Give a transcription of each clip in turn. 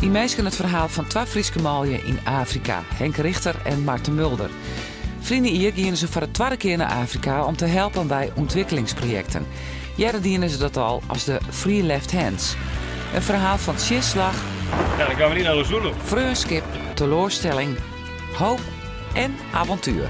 Die meisken het verhaal van twee Frieske maljen in Afrika, Henk Richter en Maarten Mulder. Vrienden hier gingen ze voor de tweede keer naar Afrika om te helpen bij ontwikkelingsprojecten. Jaren dienen ze dat al als de Free Left Hands. Een verhaal van tjilslag, Ja, dan gaan we niet naar Lesotho. vreugdskip, teleurstelling, hoop en avontuur.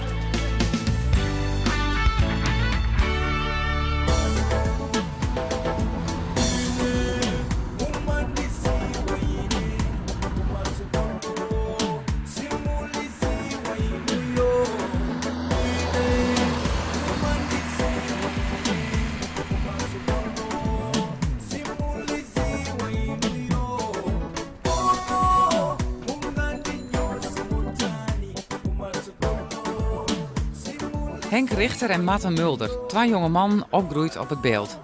Henk Richter en Maarten Mulder, twee jonge mannen opgroeid op het beeld.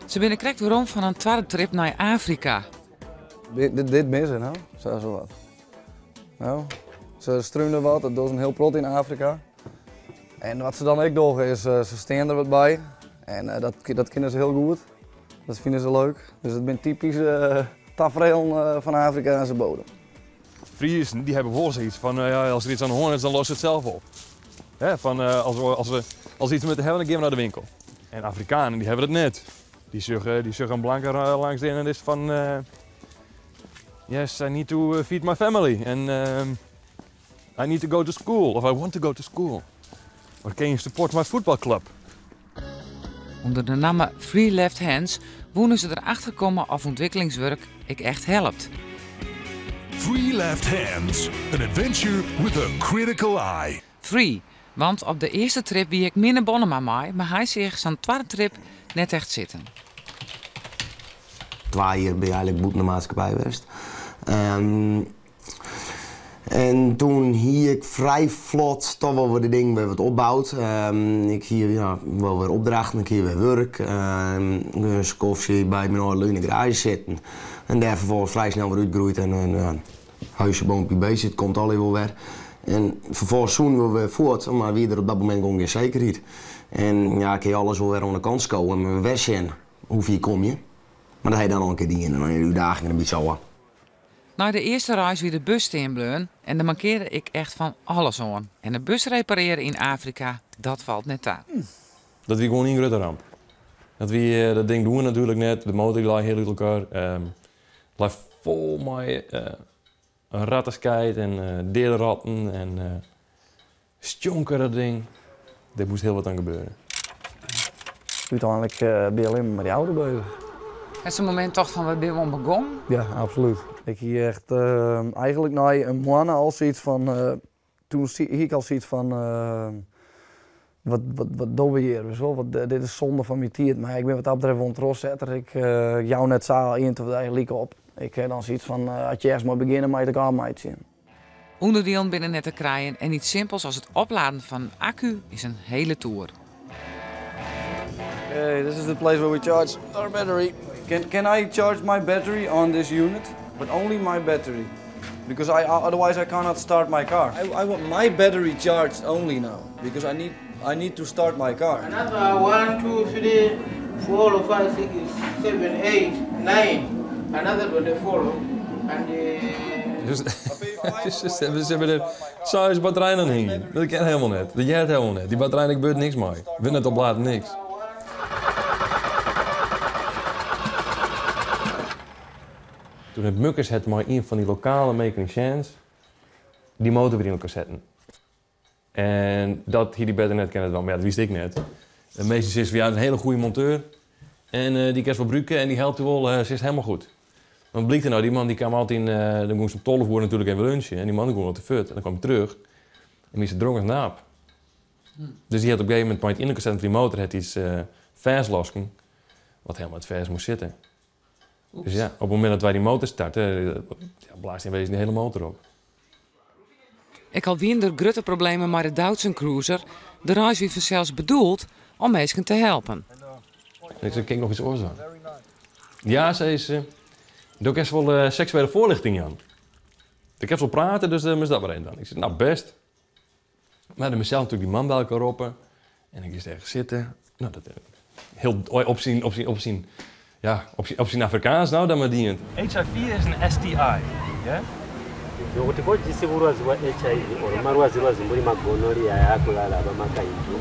Ze binnen krekt waarom van een tweede trip naar Afrika. Dit missen, nou? Zo wat. Nou, ze struinen wat, dat is een heel plot in Afrika. En wat ze dan ook doen is, ze staan er wat bij. En dat kennen ze heel goed. Dat vinden ze leuk. Dus het zijn typische tafereel van Afrika en zijn bodem. Friesen die hebben wel zoiets van, ja, als er iets aan de hoorn is, dan lost het zelf op. Hè, van, als iets met te hebben, dan gaan we naar de winkel. En Afrikanen die hebben het net. Die zeggen een blanke langs de en is van, yes, I need to feed my family. En I need to go to school, of I want to go to school. Or can you support my football club? Onder de naam Free Left Hands wonen ze erachter komen of ontwikkelingswerk ik echt helpt. Free Left Hands, an adventure with a critical eye. Free, want op de eerste trip wie ik minder bonnen maar hij zich zo'n tweede trip net echt zitten. 2 jaar ben je eigenlijk boet naar maatschappij geweest. En toen hier ik vrij vlot toch wel weer de dingen weer wat opbouwd. Ik hier wel weer opdrachten, ik hier weer werk. Een koffie bij mijn oude in de garage zitten. En daar vervolgens vrij snel weer uitgroeid en een huisje, boompje, bezig, het komt al wel weer. En vervolgens zoen we weer voort, maar wie er op dat moment gewoon geen zekerheid. En ja, kun je alles wel weer aan de kant komen en weer zien hoe ver kom je. Maar dat heb je dan al een keer die in en dan je dagen een beetje zo. Na de eerste reis weer de bus inbleun en dan mankeerde ik echt van alles aan. En de bus repareren in Afrika, dat valt net aan. Dat wie gewoon niet een grote ramp. Dat ding doen we natuurlijk net, de motor lag heel uit elkaar. Het lag vol met rattenskijt en deelratten en stonker dat ding. Er moest heel wat aan gebeuren. Uiteindelijk ben je alleen maar met die auto bezig. Het is een moment toch van, wat ben we begonnen? Ja, absoluut. Ik hier echt eigenlijk na een maand al zoiets van, toen zie ik al zoiets van, wat doen we hier? Dit is zonde van mijn tijd, maar ik ben wat dat betreft ontrostzetter. Ik jou net zo in te verdedigen op. Ik heb dan zoiets van, als je eerst maar beginnen met elkaar mee te zien. Onderdelen binnen net te krijgen en iets simpels als het opladen van een accu is een hele tour. Okay, this is the place where we charge our battery. Can I charge my battery on this unit? But only my battery. Because otherwise I cannot start my car. I want my battery charged only now. Because I need to start my car. Another 1, 2, 3, 4, 5, 6, 7, 8, 9. Another one they follow. And Ze hebben er 6 batterijen aan hingen. Dat ken helemaal net. Dat jij het helemaal net. Die batterij gebeurt niks mee. We net opladen niks. Toen het Mukkers het maar een van die lokale mechaniciens die motor weer in elkaar zetten. En dat hier die beter net kennen wel, maar ja, dat wist ik net. De meeste is een hele goede monteur. En die kan wel gebruiken en die helpt wel, ze is helemaal goed. Dan bleek er nou, die man die kwam altijd in, dan moest om 12 uur natuurlijk even lunchen. En die man kwam wat te fut en dan kwam hij terug. En die is dronken als een aap. Dus die had op een gegeven moment bij het in elkaar zetten van die motor het iets vers losken. Wat helemaal het vers moest zitten. Oeps. Dus ja, op het moment dat wij die motor starten, blaast in wezen de hele motor op. Ik had weer grote problemen met de Duitse cruiser. De reis werd zelfs bedoeld om mensen te helpen. Ik zei, kijk nog iets oorzaak. Ja, zei ze. Doe ik eerst wel seksuele voorlichting aan. Ik heb wel praten, dus is dat maar één dan. Ik zei, nou best. Maar dan mezelf natuurlijk die man bij elkaar roepen. En ik is ergens zitten. Nou, dat heel op zijn Afrikaans nou, dat me dient. HIV is een STI. Yeah? Kuti kojisi bulwazi bwa HIV oluma lwazi mbuli magonorrhea yakulala abamakainju.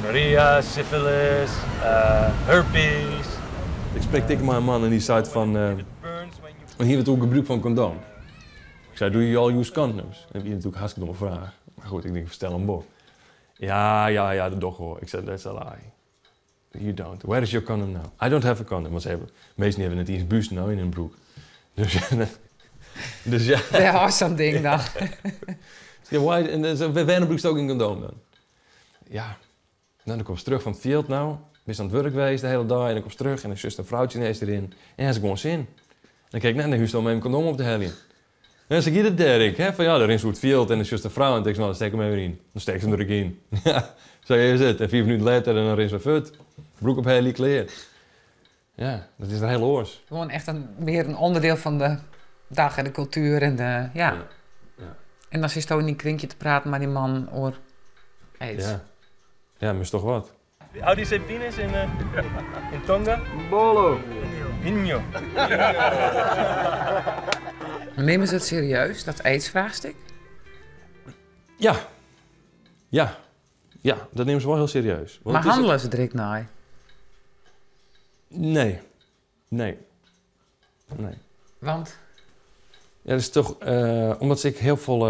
Gonorrhea, syphilis, herpes. Ik spreek tegen mijn man en die zei van... hier natuurlijk gebruik van condoom. Ik zei, do you all use condoms? En die natuurlijk hartstikke domme vraag. Maar goed, ik denk, stel hem op. Ja, dat toch hoor. Ik zei, that's a lie. You don't. Where is your condom now? I don't have a condom. Want meesten hebben net eens buust nou in hun broek. Dus ja. Ja, awesome ding dan. Ja, waarom broekst ook een condoom dan? Ja. Dan kom je terug van het veld nou. Ik ben aan het werk geweest de hele dag. En dan kom je terug en dan zit een vrouwtje ineens erin. En hij is gewoon zin. Dan kijk ik net naar huis om mijn condoom op te hellen. En dan zeg je het Dirk, hè? Van ja, daar is het veld en dan is een vrouw. En dan denk ik, nou, dan steek hem even in. Dan steek ze hem er in. Ja, zo is het. En 4 minuten later en dan is er fut. Broek op helle, kleer. Ja, dat is een heel oors. Gewoon echt meer een onderdeel van de dag en de cultuur en de, ja. En dan zit je in die kringje te praten met die man over aids. Ja, maar is toch wat. How do you say penis in Tonga? Bolo. Inyo. Nemen ze het serieus, dat aids-vraagstuk? Ja, dat nemen ze wel heel serieus. Want maar handelen ze direct naar? Nee. Want? Ja, dat is toch... omdat ze heel veel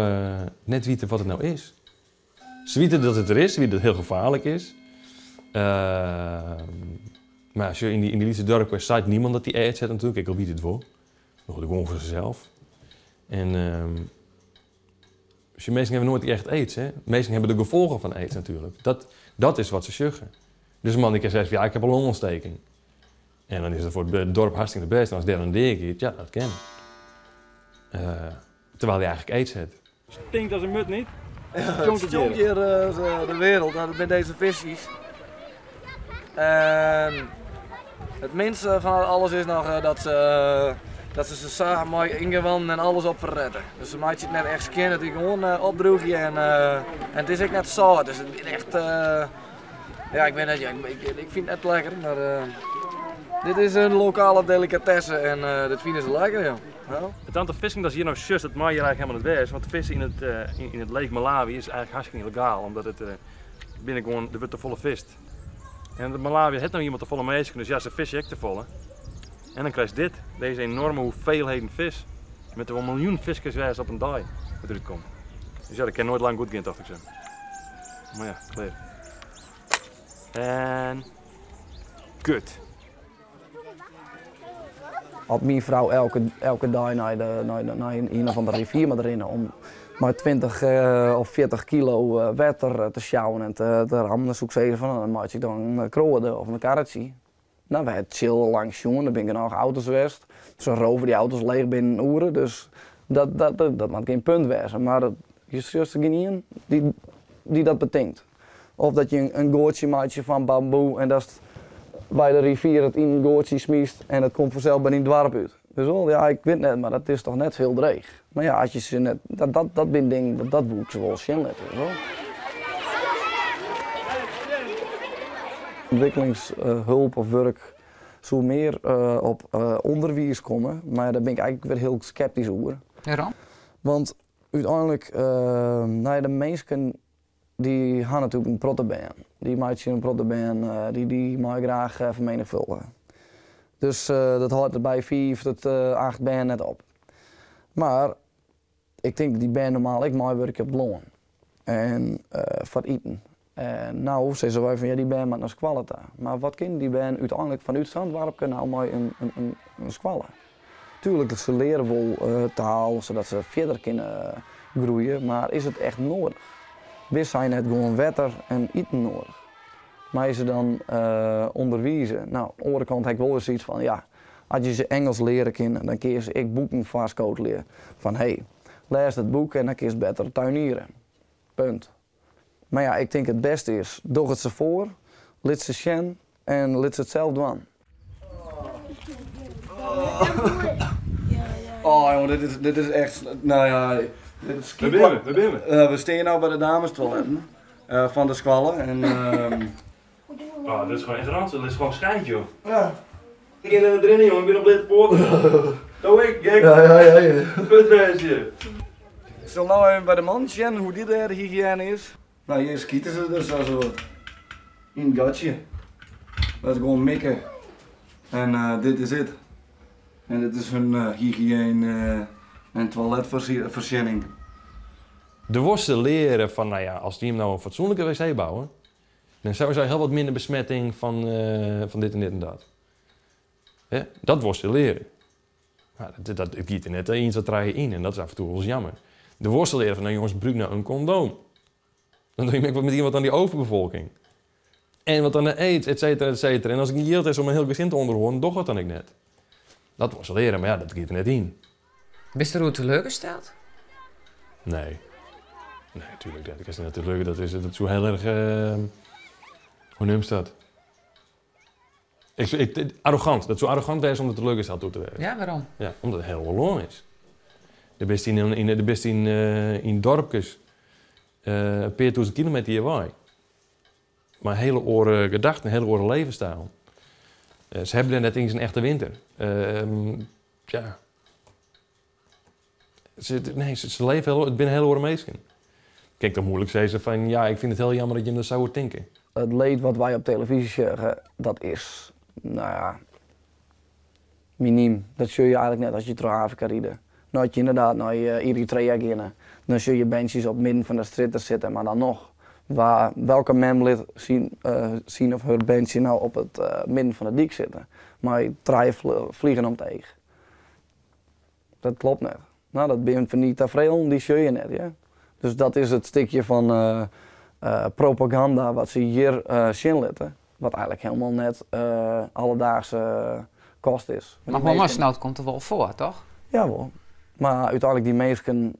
net weten wat het nou is. Ze weten dat het er is, ze weten dat het heel gevaarlijk is. Maar als je in die Lietse dorpen ziet niemand dat die aids heeft natuurlijk. Ik wil weet het wel. Dat doe gewoon voor zichzelf. En dus meesten hebben nooit echt aids, hè. Meesten hebben de gevolgen van aids natuurlijk. Dat is wat ze zeggen. Dus een man die zegt, ja, ik heb al longontsteking. En dan is het voor het dorp hartstikke de best. En als derde en derde ja, dat kan. Terwijl hij eigenlijk aids heeft. Stinkt als een mut niet? Het stinkt hier de wereld, met deze visjes. Het minste van alles is nog dat ze zagen mooi ingewanden en alles op verredden. Dus ze maakt je het net echt skin, dat hij gewoon opdroeg en het is echt net zo. Dus het is echt, ja, ik vind het net lekker, maar dit is een lokale delicatesse en dat vinden ze lekker, ja. Het aantal vissing dat is hier nou zus, dat mag je eigenlijk helemaal niet wees. Want vissen in het Lake Malawi is eigenlijk hartstikke illegaal, omdat het binnen gewoon de wordt te volle vist. En de Malawi heeft nou iemand te volle meisje, dus ja, ze vissen echt te volle. En dan krijg je dit, deze enorme hoeveelheden vis. Met wel 1 miljoen visjes op een dag wat eruit komt. Dus ja, dat kan nooit lang goed gaan, dacht ik zo. Maar ja, kleer. En kut. Had mijn vrouw elke dag naar een of andere rivier maar erin om maar 20 of 40 kilo water te sjouwen en te rammen. Dan zoek ik ze van, dan maak ik dan een kroode of een karretje. Nou, we hebben chill langs jongen, dan ben ik nog auto's geweest. Ze roven die auto's leeg binnen uren, dus dat maakt geen punt wezen. Maar je zuster geen die dat betinkt. Of dat je een gootje maakt van bamboe en dat is bij de rivier het in een gootje smiest en dat komt vanzelf bij een dwarp uit. Dus wel, ja, ik weet net, maar dat is toch net veel dreig. Maar ja, als je ze net, dat ben ding, dat boek ze wel zien letten. Ontwikkelingshulp of werk zou meer op onderwijs komen, maar daar ben ik eigenlijk weer heel sceptisch over. Waarom? Want uiteindelijk, de mensen die gaan natuurlijk een prottenbaan. Die maken een prottenbaan, die mag graag vermenigvuldigen. Dus dat houdt er bij 4 tot 8 banen net op. Maar ik denk die baan normaal, ik mag werken op het loon. En voor eten. En nou zeggen wij van ja, die baan moet naar squalita. Maar wat kan die baan uiteindelijk vanuit Zandwarp nou mooi een squallen? Tuurlijk, ze leren wel taal, zodat ze verder kunnen groeien, maar is het echt nodig? We zijn het gewoon water en eten nodig. Maar is ze dan onderwijzen? Nou, aan de andere kant heb ik wel eens iets van ja, als je ze Engels leren kan, dan kun je ze boeken vastcode leren. Van hey, lees het boek en dan kun je het beter tuinieren. Punt. Maar ja, ik denk het beste is, doe het ze voor, laat ze zien en laat ze het zelf doen. Oh jongen, dit is echt, nou ja, dit is Waar ben we? we staan nu bij de damestoiletten van de squallen en dit is gewoon echt ranzig, dit is gewoon schijnt joh. ja. Ik ben erin jongen, ik ben op dit poort. Doe ik, gek. Ja. Goed wezen. Ik zal nou even bij de man zien hoe dit de hygiëne is. Nou, hier schieten ze dus als wat in het gatje. Dat is gewoon mikken. En dit is het. En dit is hun hygiëne en toiletvoorziening. De worsten leren van, nou ja, als die hem nou een fatsoenlijke wc bouwen, dan zou er heel wat minder besmetting van dit en dit en dat. Ja, dat worsten leren. Maar dat giet er net eens, dat draai je in en dat is af en toe wel eens jammer. De worsten leren van, nou jongens, gebruik nou een condoom. Dan doe je met iemand aan die overbevolking. En wat aan de aids, et cetera, et cetera. En als ik niet yield is om een heel gezin te onderhouden, doch dat dan ik net. Dat worsten leren, maar ja, dat giet er net in. Bist er hoe teleurgesteld? Nee. Nee, natuurlijk. Dat is natuurlijk, dat is zo heel erg, hoe noem je dat? Arrogant. Dat is zo arrogant wees om de teleurgesteld toe te werken. Ja, waarom? Ja, omdat het heel gewoon is. De best in dorpjes, een paar duizend kilometer hierwaai. Maar hele oren gedachten, hele oren levensstijl. Ze hebben er net eens een echte winter. Ja. Ze leven heel, het binnen hele oren meesken. Kijk, dan moeilijk zeggen van, ja, ik vind het heel jammer dat je hem dat zou denken. Het leed wat wij op televisie zeggen, dat is, nou ja, miniem. Dat zul je eigenlijk net als je door Afrika rieden. Nou, je inderdaad naar Eritrea gaan, dan zul je benches op midden van de stritter zitten, maar dan nog. Welke memlid zien of hun benchje nou op het midden van de dik zitten. Maar je draait vliegen om tegen. Dat klopt net. Nou, dat ben je van die tafereel, die zul je net, ja. Dus dat is het stukje van propaganda wat ze hier zien laten. Wat eigenlijk helemaal net alledaagse kost is. Maar hongersnood komt er wel voor, toch? Jawel. Maar uiteindelijk die mensen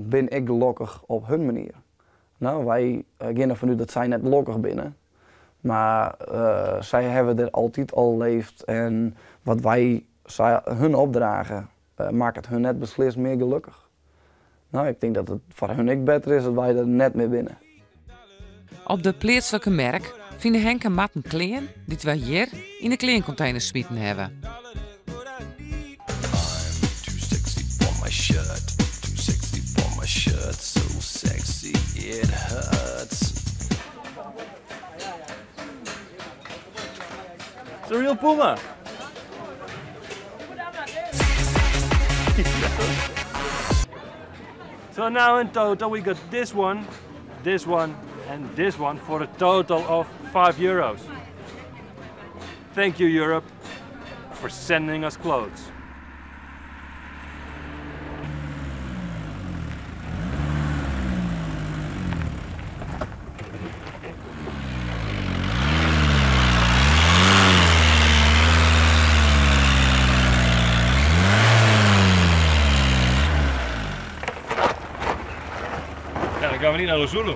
ben ik gelukkig op hun manier. Nou, wij gaan ervan uit dat zij net gelukkig binnen. Maar zij hebben er altijd al leefd en wat wij hun opdragen, maakt het hun net beslist meer gelukkig. Nou, ik denk dat het voor hun ook beter is dat wij er net mee binnen. Op de plaatselijke merk vinden Henk en Matten kleding die wij hier in de kledingcontainers smieten hebben. It's a real Puma. So now in total we got this one, and this one for a total of €5. Thank you, Europe, for sending us clothes. Ja, dan gaan we niet naar Luzulu.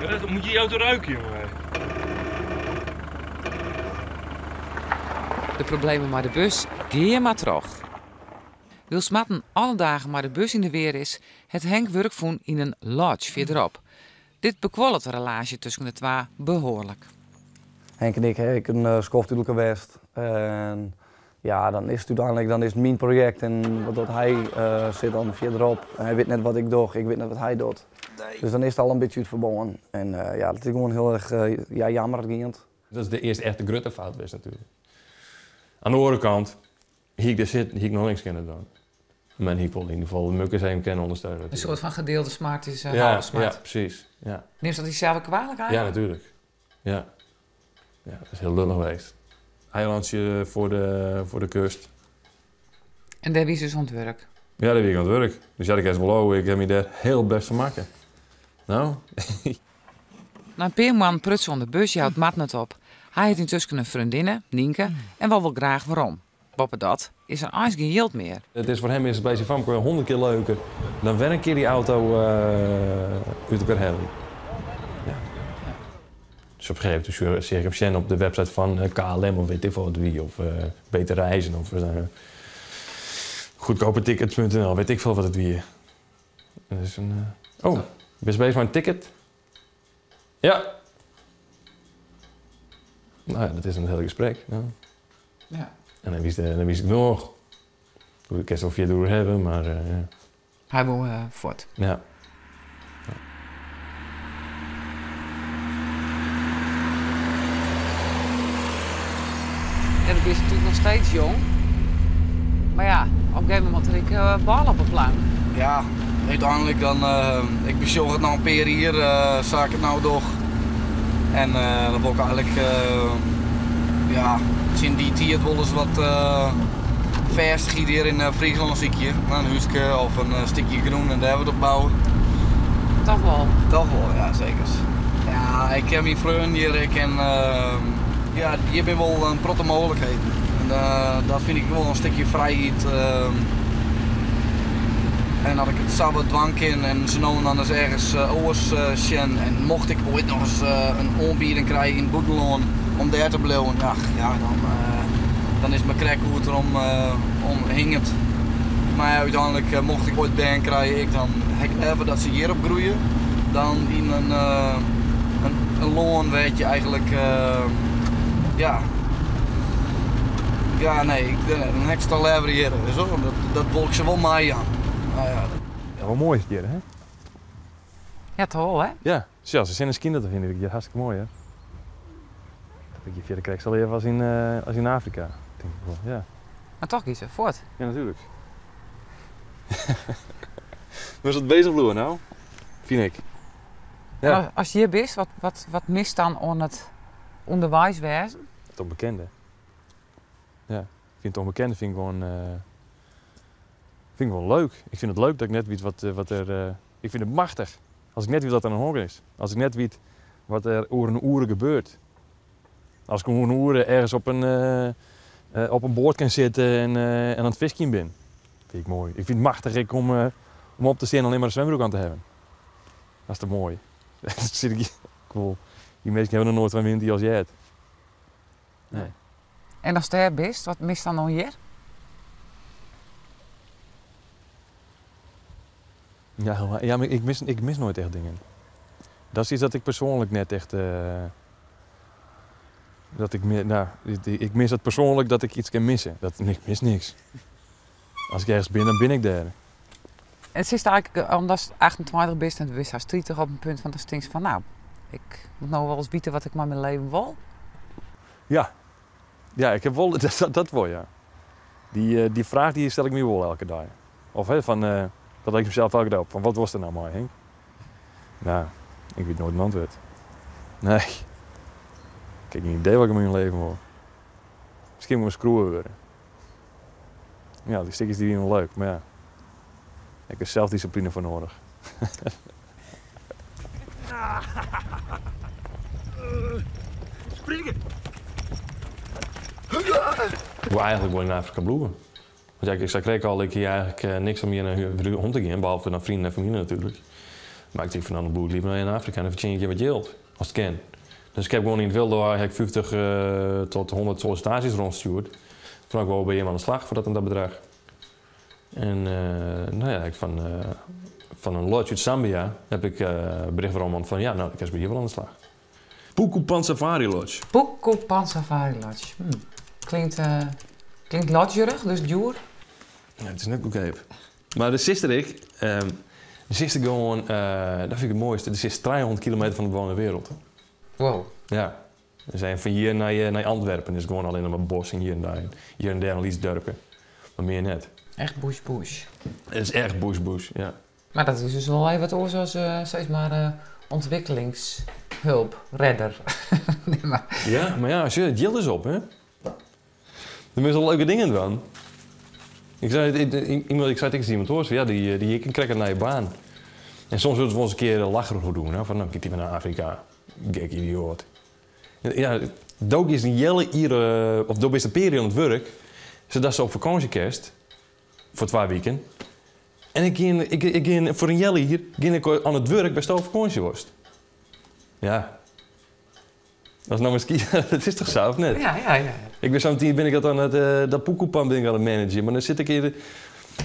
Ja, dan moet je je auto ruiken, jongen. De problemen met de bus, keer maar terug. Wil Smatten alle dagen maar de bus in de weer is, het Henk werkvoen in een lodge verderop. Dit bekwallet de relatie tussen de twee behoorlijk. Henk en ik heb een schoftelijk geweest. En ja, dan is het uiteindelijk dan is het mijn project en wat hij zit dan verderop. En hij weet net wat ik doe, ik weet net wat hij doet. Dus dan is het al een beetje uit verbonden. En ja, dat is gewoon heel erg jammer. Dat is de eerste echte grote fout geweest natuurlijk. Aan de andere kant, hier ik er zit, hier ik nog niks kunnen doen. Maar hier wil in ieder geval de mukkers hem kunnen ondersteunen. Een soort van gedeelde smart is ja, smart. ja, precies. Ja. Neemt dat hij zelf kwalijk aan? Ja, natuurlijk. Ja. Ja, dat is heel lullig geweest. Eilandje voor de kust. En daar wie ze aan het werk? Ja, daar ben ik aan het werk. Dus ja, ik heb wel ik heb me daar heel best van maken. Nou? Na een paar maanden prutsen onder de bus houdt Matt het op. Hij heeft intussen een vriendin, Nienke, en wel graag waarom. Boppen dat is er eigenlijk geen yield meer. Het is voor hem is het bij zijn famke 100 keer leuker dan weer een keer die auto uit elkaar hebben. Ja. Dus op een gegeven moment zie ik hem op de website van KLM of weet ik wat wie, of Beter Reizen of goedkopertickets.nl, weet ik veel wat het wie. En dus oh, ben je bezig met een ticket? Ja. Nou ja, dat is een heel gesprek. Ja. Ja. En dan wist ik nog. Ik kan het 4 door hebben, maar ja. Hij wil voort. Ja. Ja, dan is natuurlijk nog steeds jong. Maar ja, op een gegeven moment had ik bal op een plank. Ja, uiteindelijk dan, ik bezorg het nou een peer hier, zag ik het nou toch. En dan wil ik eigenlijk, ja, sinds die tijd wel eens wat vestigd hier in Friesland zie ik hier. Een huisje of een stukje groen en daar wat opbouwen. Toch wel. Toch wel, ja zeker. Ja, ik heb mijn vriend hier, ik ken, ja, hier ben wel een protte mogelijkheid. En dat vind ik wel een stukje vrijheid. En dat ik het sabbat dwang in en ze noemen dan eens ergens oors en mocht ik ooit nog eens een aanbieding krijgen in Boedeloon om daar te blijven, ja, dan is mijn krek hoe het erom hing het. Maar ja, uiteindelijk mocht ik ooit baan krijgen, ik dan even dat ze hierop groeien, dan in een loon weet je eigenlijk, ja nee, dan heb ik het al liever hier, zo, dat wil ik ze wel mee aan. Nou ja, Ja, wel mooi is het hier, hè? Ja, toch wel, hè? Ja, zelfs als zijn kinderen vind ik het hartstikke mooi, hè? Dat ik hier krijg al even als in Afrika. Denk ik wel, ja. Maar toch kiezen, voort. Ja, natuurlijk. We zijn het bezig vloer nou, vind ik. Ja. En als je hier bent, wat mist dan aan het onderwijswezen? Het onbekende. Ja, ik vind het onbekende vind ik gewoon leuk. Ik vind het leuk dat ik net weet wat er... ik vind het machtig. Als ik net weet wat er aan de honger is. Als ik net weet wat er over een uur gebeurt. Als ik over een uur ergens op een boord kan zitten en aan het visken ben. Vind ik mooi. Ik vind het machtig om op te staan en alleen maar een zwembroek aan te hebben. Dat is toch mooi. Dat zit ik hier. Cool. Die mensen hebben nog nooit van wind die als jij het. Nee. En als je daar bent, wat mist dan nog hier? Ja, maar ik mis nooit echt dingen. Dat is iets dat ik persoonlijk net echt... ik mis het persoonlijk dat ik iets kan missen. Ik mis niks. Als ik ergens ben, dan ben ik daar. En het is eigenlijk, omdat je 28 bent en je bent 30 op een punt van dat je van nou, ik moet nou wel eens weten wat ik met mijn leven wil. Ja, ik heb wel, dat wel, ja. Die vraag die stel ik me wel elke dag. Of dat ik mezelf elke dag op. Van wat was er nou mooi, Henk? Nou, ik weet nooit een antwoord. Nee. Ik heb geen idee wat ik in mijn leven wil. Misschien moet ik een screwer worden. Ja, die stukjes die zijn wel leuk, maar ja. Ik heb zelfdiscipline voor nodig. Springen! Ik wil eigenlijk wel in Afrika bloeien. Want ja, ik kreeg al dat ik hier eigenlijk niks om hier naar om te gaan, behalve naar vrienden en familie natuurlijk. Maar ik denk van dan bloei ik liever naar Afrika en dan verdien je wat geld, als het kan. Dus ik heb gewoon in het wilde waar ik 50 tot 100 sollicitaties rondstuurd. Toen ik wel bij iemand aan de slag voor dat bedrag. En nou ja, van een lodge uit Zambia heb ik bericht van iemand van ja, nou, ik ga hier wel aan de slag. Pukupan Safari Lodge. Pukupan Safari Lodge. Klinkt lodgerig, dus duur. Ja, het is net goedkoop. Maar de sister gewoon, dat vind ik het mooiste, de is 300 kilometer van de bewoonde wereld. Wow. Ja. We zijn van hier naar Antwerpen, is gewoon alleen maar een bos en hier en daar. Hier en daar een iets dorpen. Maar meer net. Echt bush. Het is echt bush, ja. Maar dat is dus wel even wat oor zoals steeds maar ontwikkelingshulp, redder. Nee, maar... Ja, maar ja, als je het geld is op, hè. Er zijn wel leuke dingen dan. Ik zei tegen iemand hoor, ja, die krijgt naar je baan. En soms willen ze wel eens een keer lacherig voor doen. Hè? Van, nou, kijk die naar Afrika. Gek idioot. Ja, Dook is een jelle hier, of Dook is een periode aan het werk, zodat ze op vakantie kerst, voor 2 weken. En ik ging voor een jelle hier, ging ik aan het werk bij op vakantie was. Ja. Dat is nou misschien, dat is toch zo of net? Ja. Ik ben zo ben ik dat aan dat Pukupan ben ik aan het managen, maar dan zit ik hier,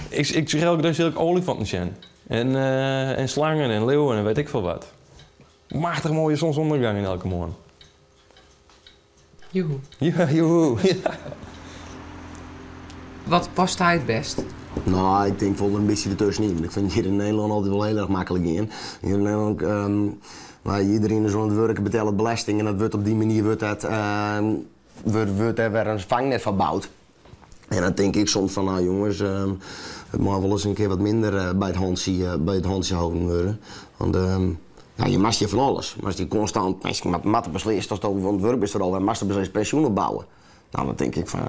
ik zeg elke dag zit ik olifanten en slangen en leeuwen en weet ik veel wat. machtig mooie zonsondergang in elke morgen. Joehoe. Ja, joehoe. Ja. Wat past hij het best? Nou, ik denk wel een beetje ertussenin. Ik vind hier in Nederland altijd wel heel erg makkelijk in. Hier in Nederland, iedereen is aan het werken, betaalt belasting en dat wordt op die manier wordt er weer een vangnet van gebouwd. En dan denk ik soms van, nou jongens, het mag wel eens een keer wat minder bij het handje houden worden. Want je mast je van alles. Maar als je constant met beslist, als het over het werk is er al, dan mast je pensioen opbouwen. Nou, dan denk ik van,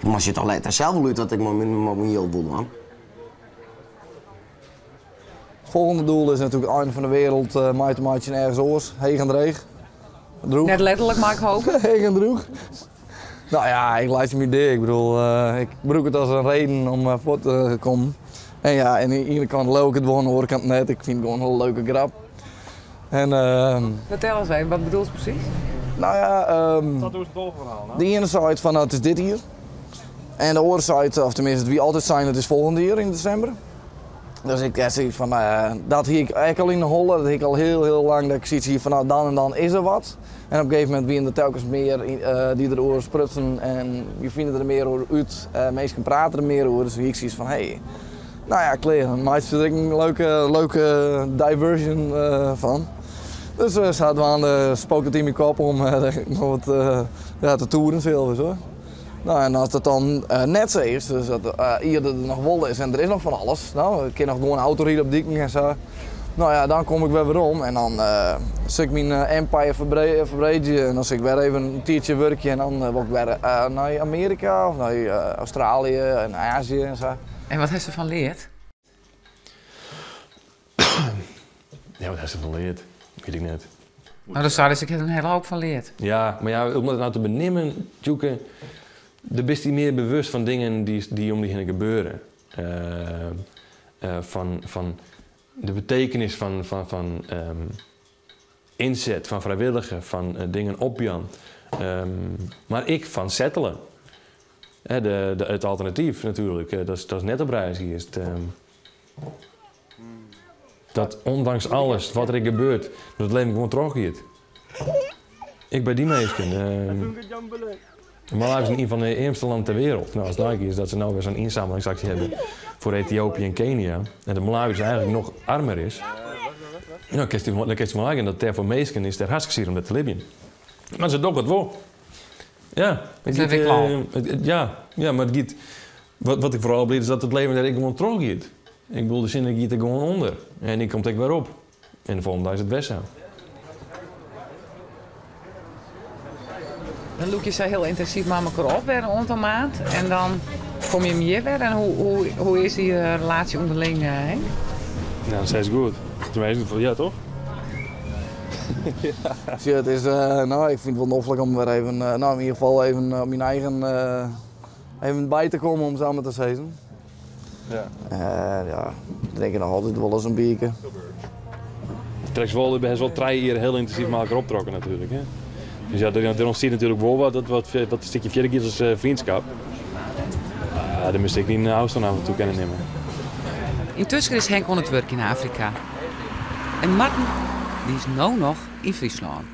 ik mag je het al later zelf wel uit dat ik mijn heel wil man. Het volgende doel is natuurlijk het einde van de wereld, maatje ergens oors, heeg en dreig. Droeg. Net letterlijk, maar ik hoop. Heeg en droeg. Nou ja, ik laat je me idee. Ik bedoel, ik gebruik het als een reden om voort te komen. En ja, aan de ene kant leuk het wel, aan de andere kant net. Ik vind het gewoon een leuke grap. En, Vertel eens even, wat bedoelt je precies? Nou ja, Dat is het dolverhaal, hè? de ene site van het is dit hier. En de andere site, of tenminste het wie altijd zijn, het is volgende jaar in december. Dus ik zie van, dat hier ik al in de holle, dat ik al heel lang, dat ik zie hier van nou, dan en dan is er wat. En op een gegeven moment wie er telkens meer die erover sprutsen en je vindt er meer over uit. Mensen praten er meer over, dus ik zie van hey, nou ja, kleren, maar het is er een leuke diversion van. Dus zaten we aan de spookte in mijn kop om nog wat te toeren zelfs hoor. Nou, en als dat dan net zo is, dus dat hier er nog wol is en er is nog van alles. Nou, ik kan nog gewoon een auto rijden op dieken en zo. Nou ja, dan kom ik weer om en dan zit ik mijn empire verbreden en dan zit ik weer even een tijdje werkje en dan wil ik weer naar Amerika of naar Australië en Azië en zo. En wat heeft ze van leerd? Ja, wat heeft ze van geleerd? Weet ik net. Nou, dan zou ik er een hele hoop van leerd. Ja, maar ja, om het nou te benieuwen, Tjoeke, dan ben je meer bewust van dingen die om je heen gebeuren. Van de betekenis van inzet, van vrijwilliger, van dingen opjan. Maar ik van settelen. Het alternatief natuurlijk, dat is net op reis hier. Is het, dat ondanks alles wat er gebeurt, dat het leven gewoon teruggaat. Ik ben die meesten. Malawi is een van de eerste landen ter wereld. Nou, als het is dat ze nou weer zo'n inzamelingsactie hebben voor Ethiopië en Kenia. En de Malawi eigenlijk nog armer is. Nou, dan kan je wel zeggen dat het voor meesten is ter hartstikke om dat te leven. Maar ze doen het wel. Ja, Dat heb ik al. Ja, maar het gaat. Wat ik vooral blijf is dat het leven daar gewoon teruggaat. Ik bedoel, de zin gaat er gewoon onder. En die komt ook weer op. En de volgende dag is het best zo. Dan loop je zo heel intensief met elkaar op, weer een aantal maand. En dan kom je hier weer. En hoe is die relatie onderling, Henk? Ja, dat is goed. Tenminste, ja toch? Ja, het is, nou, ik vind het wel noffelijk om weer even, nou in ieder geval even op mijn eigen even bij te komen om samen te zezen. Ja. Ja, drink je nog altijd wel eens een biertje. Trekswolde hebben wel 3 jaar heel intensief met elkaar opgetrokken natuurlijk. Hè? Dus ja, er ontstaat natuurlijk wel wat een stukje verder is als vriendschap. Daar moest ik niet afstand af en toe kunnen nemen. Intussen is Henk aan het werk in Afrika. En Martin, die is nu nog in Friesland.